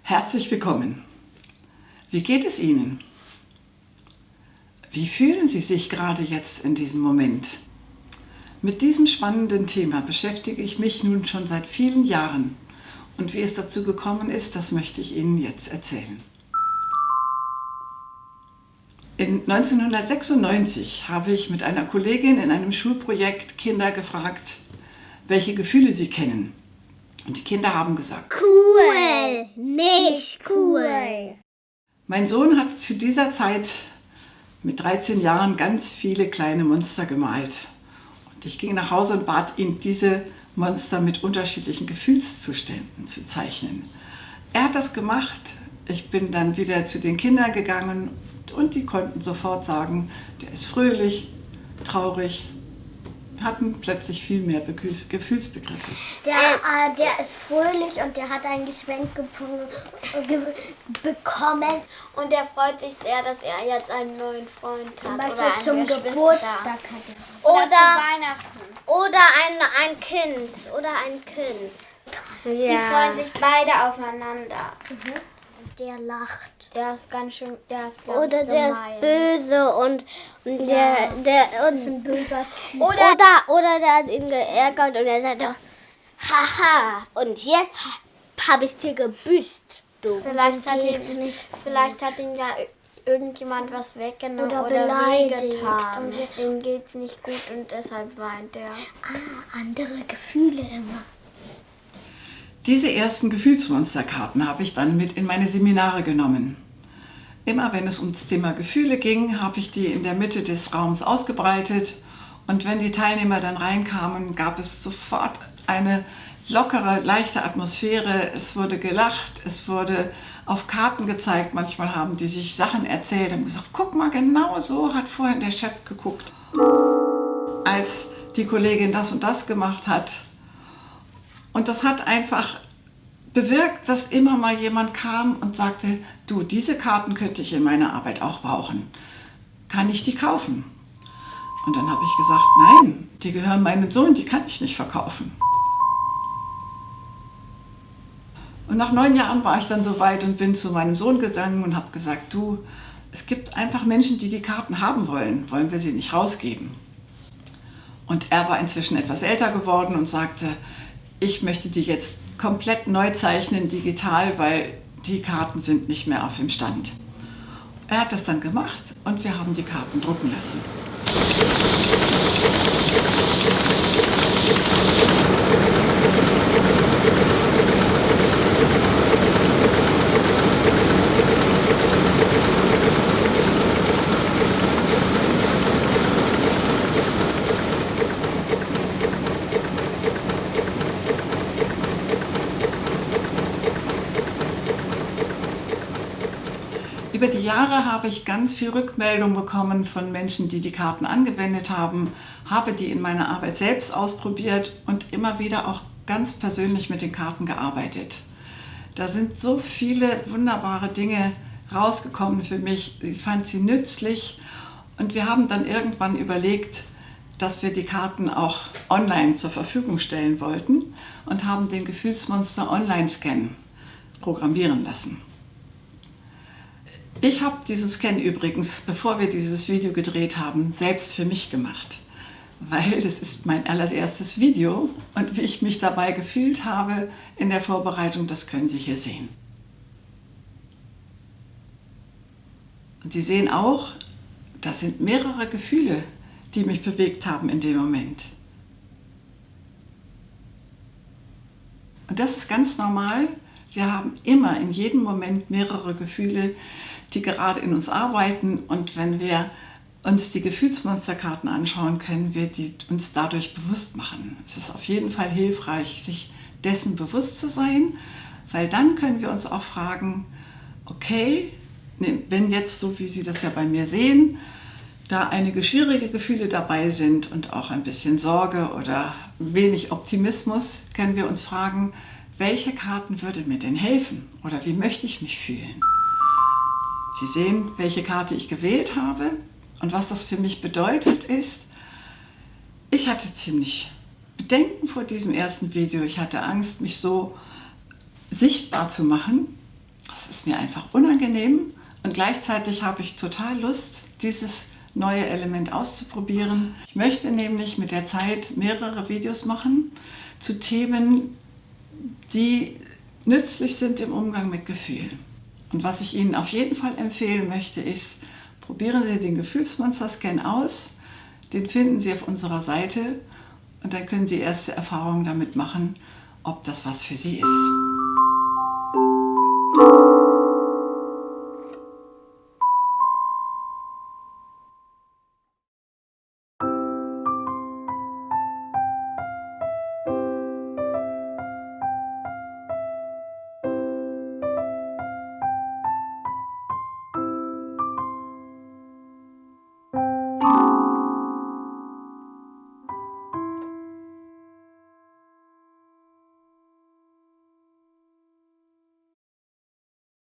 Herzlich willkommen. Wie geht es Ihnen? Wie fühlen Sie sich gerade jetzt in diesem Moment? Mit diesem spannenden Thema beschäftige ich mich nun schon seit vielen Jahren. Und wie es dazu gekommen ist, das möchte ich Ihnen jetzt erzählen. In 1996 habe ich mit einer Kollegin in einem Schulprojekt Kinder gefragt, welche Gefühle sie kennen. Und die Kinder haben gesagt, cool, nicht cool. Mein Sohn hat zu dieser Zeit mit 13 Jahren ganz viele kleine Monster gemalt. Und ich ging nach Hause und bat ihn, diese Monster mit unterschiedlichen Gefühlszuständen zu zeichnen. Er hat das gemacht. Ich bin dann wieder zu den Kindern gegangen und die konnten sofort sagen, der ist fröhlich, traurig, hatten plötzlich viel mehr Gefühlsbegriffe. Der ist fröhlich und der hat ein Geschenk bekommen. Und der freut sich sehr, dass er jetzt einen neuen Freund hat. Zum Beispiel oder zum Geburtstag hat er. Oder zu Weihnachten. Oder ein Kind. Die freuen sich beide aufeinander. Der lacht. Der ist ganz schön, der ist Oder der ist böse und der ist ein böser Typ. Oder der hat ihn geärgert und er sagt, haha, und jetzt habe ich dir gebüßt, du. Vielleicht hat ihn ja irgendjemand was weggenommen oder beleidigt. wehgetan. Ihm geht's nicht gut und deshalb weint er. Andere Gefühle immer. Diese ersten Gefühlsmonsterkarten habe ich dann mit in meine Seminare genommen. Immer wenn es ums Thema Gefühle ging, habe ich die in der Mitte des Raums ausgebreitet und wenn die Teilnehmer dann reinkamen, gab es sofort eine lockere, leichte Atmosphäre. Es wurde gelacht, es wurde auf Karten gezeigt. Manchmal haben die sich Sachen erzählt und gesagt, guck mal, genau so hat vorhin der Chef geguckt, als die Kollegin das und das gemacht hat. Und das hat einfach bewirkt, dass immer mal jemand kam und sagte, du, diese Karten könnte ich in meiner Arbeit auch brauchen. Kann ich die kaufen? Und dann habe ich gesagt, nein, die gehören meinem Sohn, die kann ich nicht verkaufen. Und nach 9 Jahren war ich dann so weit und bin zu meinem Sohn gegangen und habe gesagt, du, es gibt einfach Menschen, die die Karten haben wollen. Wollen wir sie nicht rausgeben? Und er war inzwischen etwas älter geworden und sagte, ich möchte die jetzt komplett neu zeichnen, digital, weil die Karten sind nicht mehr auf dem Stand. Er hat das dann gemacht und wir haben die Karten drucken lassen. Über die Jahre habe ich ganz viel Rückmeldung bekommen von Menschen, die die Karten angewendet haben, habe die in meiner Arbeit selbst ausprobiert und immer wieder auch ganz persönlich mit den Karten gearbeitet. Da sind so viele wunderbare Dinge rausgekommen für mich. Ich fand sie nützlich und wir haben dann irgendwann überlegt, dass wir die Karten auch online zur Verfügung stellen wollten und haben den Gefühlsmonster Online-Scan programmieren lassen. Ich habe diesen Scan übrigens, bevor wir dieses Video gedreht haben, selbst für mich gemacht, weil das ist mein allererstes Video und wie ich mich dabei gefühlt habe in der Vorbereitung, das können Sie hier sehen. Und Sie sehen auch, das sind mehrere Gefühle, die mich bewegt haben in dem Moment. Und das ist ganz normal. Wir haben immer in jedem Moment mehrere Gefühle, die gerade in uns arbeiten. Und wenn wir uns die Gefühlsmonsterkarten anschauen, können wir die uns dadurch bewusst machen. Es ist auf jeden Fall hilfreich, sich dessen bewusst zu sein, weil dann können wir uns auch fragen, okay, wenn jetzt, so wie Sie das ja bei mir sehen, da einige schwierige Gefühle dabei sind und auch ein bisschen Sorge oder wenig Optimismus, können wir uns fragen, welche Karten würde mir denn helfen oder wie möchte ich mich fühlen? Sie sehen, welche Karte ich gewählt habe und was das für mich bedeutet ist, ich hatte ziemlich Bedenken vor diesem ersten Video. Ich hatte Angst, mich so sichtbar zu machen es ist mir einfach unangenehm und gleichzeitig habe ich total Lust, dieses neue Element auszuprobieren. Ich möchte nämlich mit der Zeit mehrere Videos machen zu Themen, die nützlich sind im Umgang mit Gefühlen. Und was ich Ihnen auf jeden Fall empfehlen möchte, ist, probieren Sie den Gefühlsmonster-Scan aus. Den finden Sie auf unserer Seite und dann können Sie erste Erfahrungen damit machen, ob das was für Sie ist.